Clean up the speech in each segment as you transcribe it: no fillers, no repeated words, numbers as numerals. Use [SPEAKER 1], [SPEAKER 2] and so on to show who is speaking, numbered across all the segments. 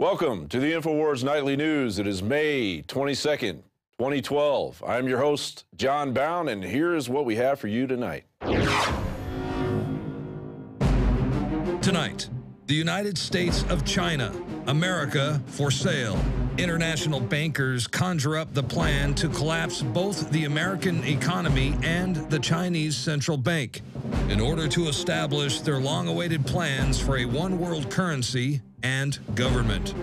[SPEAKER 1] Welcome to the INFOWARS Nightly News. It is May 22nd, 2012. I'm your host, John Bound, and here is what we have for you tonight.
[SPEAKER 2] Tonight, the United States of China, America for sale. International bankers conjure up the plan to collapse both the American economy and the Chinese central bank in order to establish their long-awaited plans for a one-world currency and government.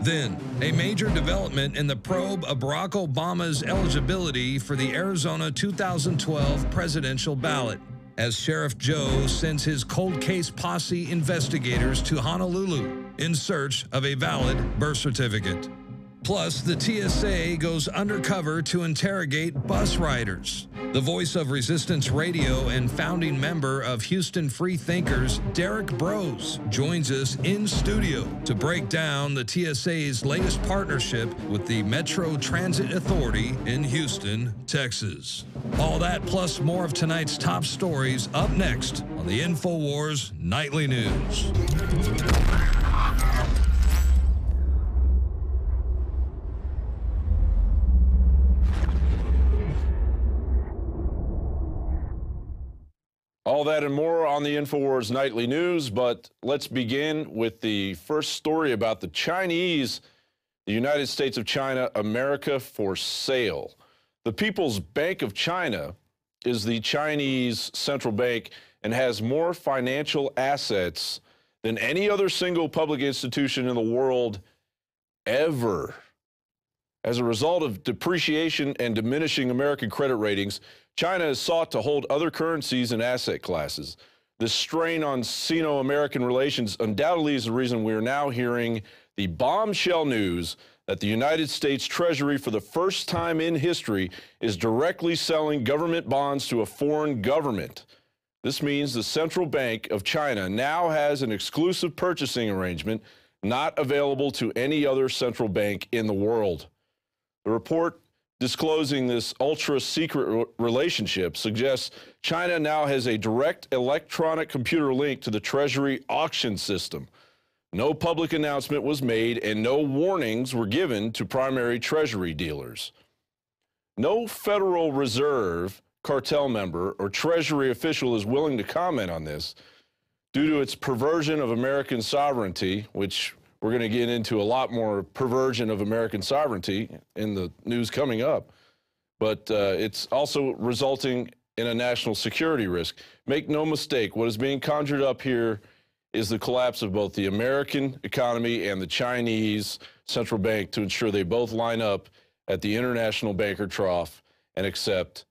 [SPEAKER 2] Then, a major development in the probe of Barack Obama's eligibility for the Arizona 2012 presidential ballot, as Sheriff Joe sends his cold case posse investigators to Honolulu in search of a valid birth certificate. Plus, the TSA goes undercover to interrogate bus riders. The voice of Resistance Radio and founding member of Houston Free Thinkers, Derek Brose, joins us in studio to break down the TSA's latest partnership with the Metro Transit Authority in Houston, Texas. All that plus more of tonight's top stories up next on the INFOWARS Nightly News.
[SPEAKER 1] All that and more on the INFOWARS Nightly News, but let's begin with the first story about the Chinese, the United States of China, America for sale. The People's Bank of China is the Chinese central bank and has more financial assets than any other single public institution in the world ever. As a result of depreciation and diminishing American credit ratings, China has sought to hold other currencies and asset classes. This strain on Sino-American relations undoubtedly is the reason we are now hearing the bombshell news that the United States Treasury, for the first time in history, is directly selling government bonds to a foreign government. This means the Central Bank of China now has an exclusive purchasing arrangement not available to any other central bank in the world. The report disclosing this ultra-secret relationship suggests China now has a direct electronic computer link to the Treasury auction system. No public announcement was made and no warnings were given to primary Treasury dealers. No Federal Reserve cartel member or Treasury official is willing to comment on this due to its perversion of American sovereignty, which we're going to get into a lot more perversion of American sovereignty in the news coming up. But it's also resulting in a national security risk. Make no mistake, what is being conjured up here is the collapse of both the American economy and the Chinese central bank to ensure they both line up at the international banker trough and accept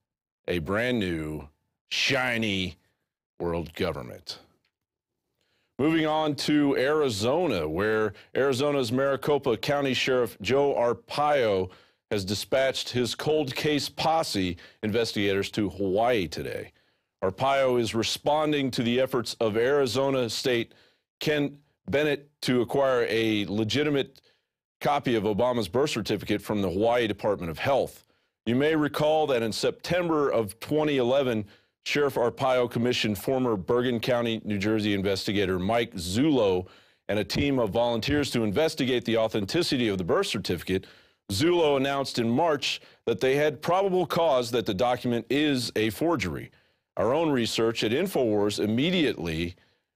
[SPEAKER 1] a brand new, shiny world government. Moving on to Arizona, where Arizona's Maricopa County Sheriff Joe Arpaio has dispatched his cold case posse investigators to Hawaii today. Arpaio is responding to the efforts of Arizona State Ken Bennett to acquire a legitimate copy of Obama's birth certificate from the Hawaii Department of Health. You may recall that in September of 2011, Sheriff Arpaio commissioned former Bergen County, New Jersey investigator Mike Zullo and a team of volunteers to investigate the authenticity of the birth certificate. Zullo announced in March that they had probable cause that the document is a forgery. Our own research at INFOWARS immediately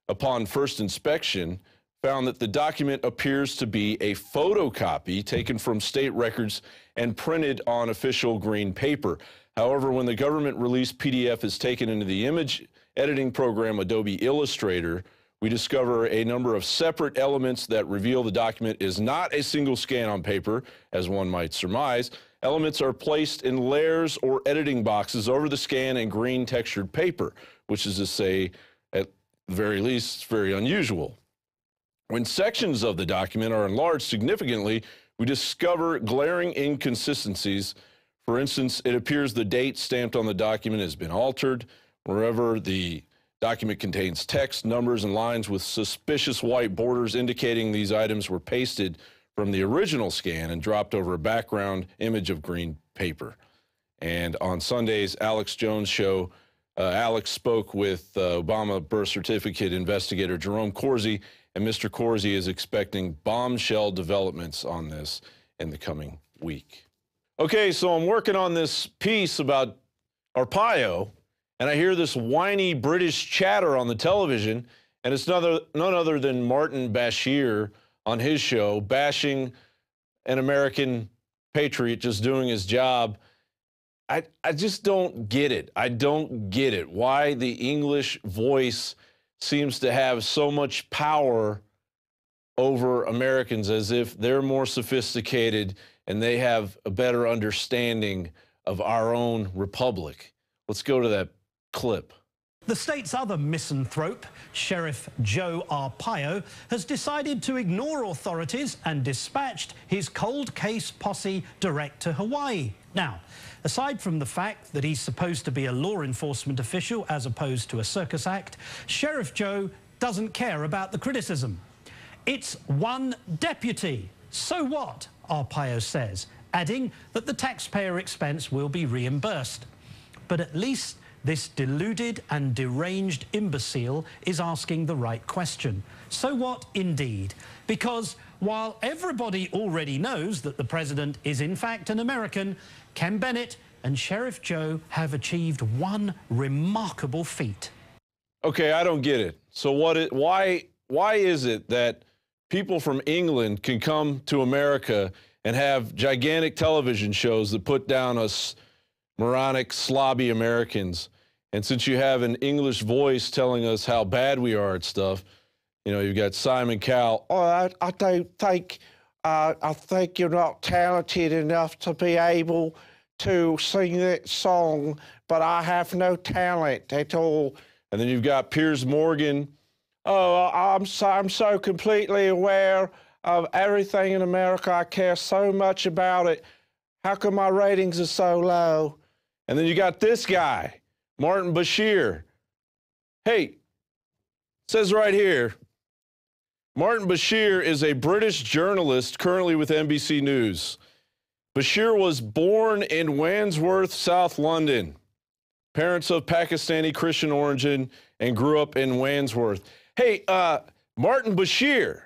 [SPEAKER 1] upon first inspection found that the document appears to be a photocopy taken from state records and printed on official green paper. However, when the government-released PDF is taken into the image editing program Adobe Illustrator, we discover a number of separate elements that reveal the document is not a single scan on paper, as one might surmise. Elements are placed in layers or editing boxes over the scan and green textured paper, which is to say, at the very least, it's very unusual. When sections of the document are enlarged significantly, we discover glaring inconsistencies. For instance, it appears the date stamped on the document has been altered. Wherever the document contains text, numbers, and lines with suspicious white borders indicating these items were pasted from the original scan and dropped over a background image of green paper. And on Sunday's Alex Jones show, Alex spoke with Obama birth certificate investigator Jerome Corsi, and Mr. Corsi is expecting bombshell developments on this in the coming week. Okay, so I'm working on this piece about Arpaio, and I hear this whiny British chatter on the television, and it's none other than Martin Bashir on his show, bashing an American patriot just doing his job. I just don't get it. I don't get it. Why the English voice seems to have so much power over Americans, as if they're more sophisticated and they have a better understanding of our own republic. Let's go to that clip.
[SPEAKER 3] The state's other misanthrope, Sheriff Joe Arpaio, has decided to ignore authorities and dispatched his cold case posse direct to Hawaii. Now, aside from the fact that he's supposed to be a law enforcement official as opposed to a circus act, Sheriff Joe doesn't care about the criticism. It's one deputy. So what? Arpaio says, adding that the taxpayer expense will be reimbursed. But at least this deluded and deranged imbecile is asking the right question. So what indeed? Because while everybody already knows that the president is in fact an American, Ken Bennett and Sheriff Joe have achieved one remarkable feat.
[SPEAKER 1] Okay, I don't get it. So why is it that people from England can come to America and have gigantic television shows that put down us moronic, slobby Americans? And since you have an English voice telling us how bad we are at stuff, you know, you've got Simon Cowell. Oh, I don't think, I think you're not talented enough to be able to sing that song, but I have no talent at all. And then you've got Piers Morgan. Oh, I'm so completely aware of everything in America. I care so much about it. How come my ratings are so low? And then you got this guy, Martin Bashir. Hey, it says right here, Martin Bashir is a British journalist currently with NBC News. Bashir was born in Wandsworth, South London. Parents of Pakistani Christian origin, and grew up in Wandsworth. Hey, Martin Bashir,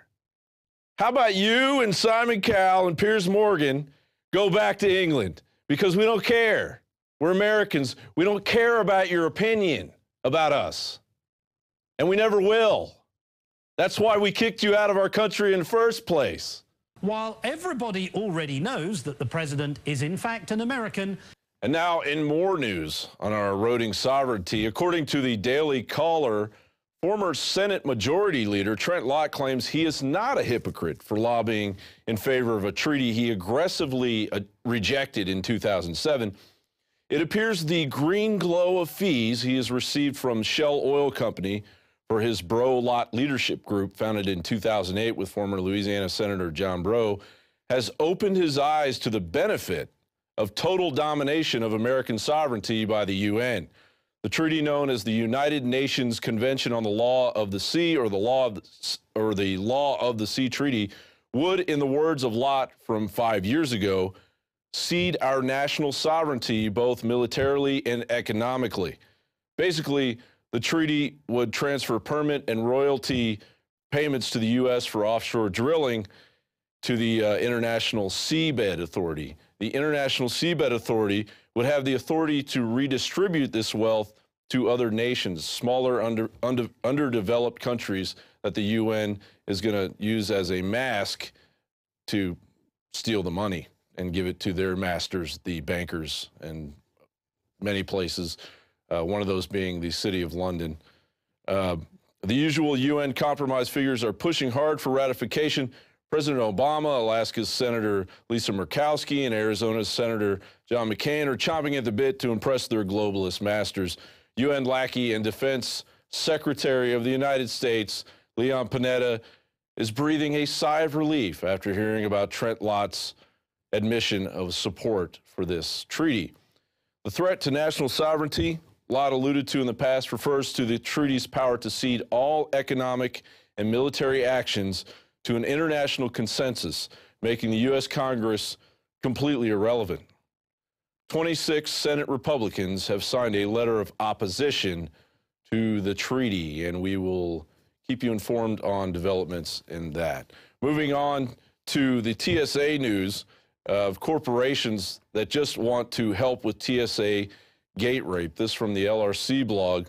[SPEAKER 1] how about you and Simon Cowell and Piers Morgan go back to England? Because we don't care. We're Americans. We don't care about your opinion about us. And we never will. That's why we kicked you out of our country in the first place.
[SPEAKER 3] While everybody already knows that the president is in fact an American.
[SPEAKER 1] And now in more news on our eroding sovereignty, according to the Daily Caller, former Senate Majority Leader Trent Lott claims he is not a hypocrite for lobbying in favor of a treaty he aggressively rejected in 2007. It appears the green glow of fees he has received from Shell Oil Company for his Bro Lott Leadership Group, founded in 2008 with former Louisiana Senator John Bro, has opened his eyes to the benefit of total domination of American sovereignty by the UN. The treaty, known as the United Nations Convention on the Law of the Sea, or the Law of the Sea Treaty, would, in the words of Lott from 5 years ago, cede our national sovereignty both militarily and economically. Basically, the treaty would transfer permit and royalty payments to the U.S. for offshore drilling to the International Seabed Authority. The International Seabed Authority would have the authority to redistribute this wealth to other nations, smaller, underdeveloped countries that the UN is going to use as a mask to steal the money and give it to their masters, the bankers, and many places, one of those being the City of London. The usual UN compromise figures are pushing hard for ratification. President Obama, Alaska's Senator Lisa Murkowski, and Arizona's Senator John McCain are chomping at the bit to impress their globalist masters. UN lackey and Defense Secretary of the United States, Leon Panetta, is breathing a sigh of relief after hearing about Trent Lott's admission of support for this treaty. The threat to national sovereignty, Lott alluded to in the past, refers to the treaty's power to cede all economic and military actions to an international consensus, making the U.S. Congress completely irrelevant. 26 Senate Republicans have signed a letter of opposition to the treaty, and we will keep you informed on developments in that. Moving on to the TSA news of corporations that just want to help with TSA gate rape. This from the LRC blog.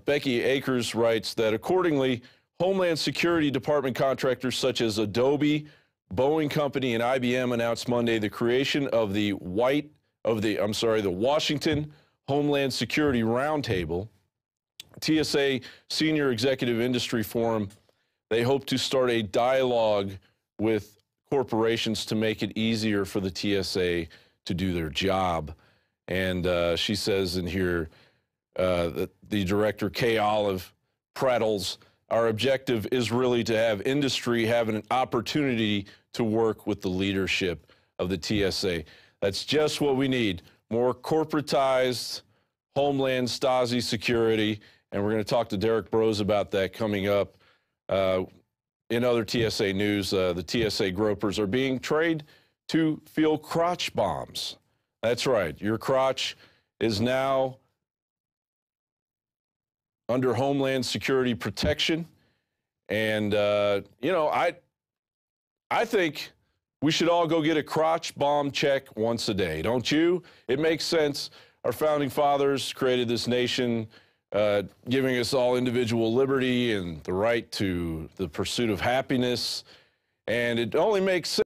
[SPEAKER 1] Becky Akers writes that accordingly, Homeland Security Department contractors such as Adobe, Boeing Company, and IBM announced Monday the creation of the Washington Homeland Security Roundtable, TSA Senior Executive Industry Forum. They hope to start a dialogue with corporations to make it easier for the TSA to do their job. And she says in here that the director, Kay Olive, prattles, our objective is really to have industry have an opportunity to work with the leadership of the TSA. That's just what we need, more corporatized Homeland Stasi security. And we're going to talk to Derek Brose about that coming up. In other TSA news, the TSA gropers are being trained to field crotch bombs. That's right. Your crotch is now under Homeland Security protection. And, you know, I think we should all go get a crotch bomb check once a day, don't you? It makes sense. Our founding fathers created this nation, giving us all individual liberty and the right to the pursuit of happiness. And it only makes sense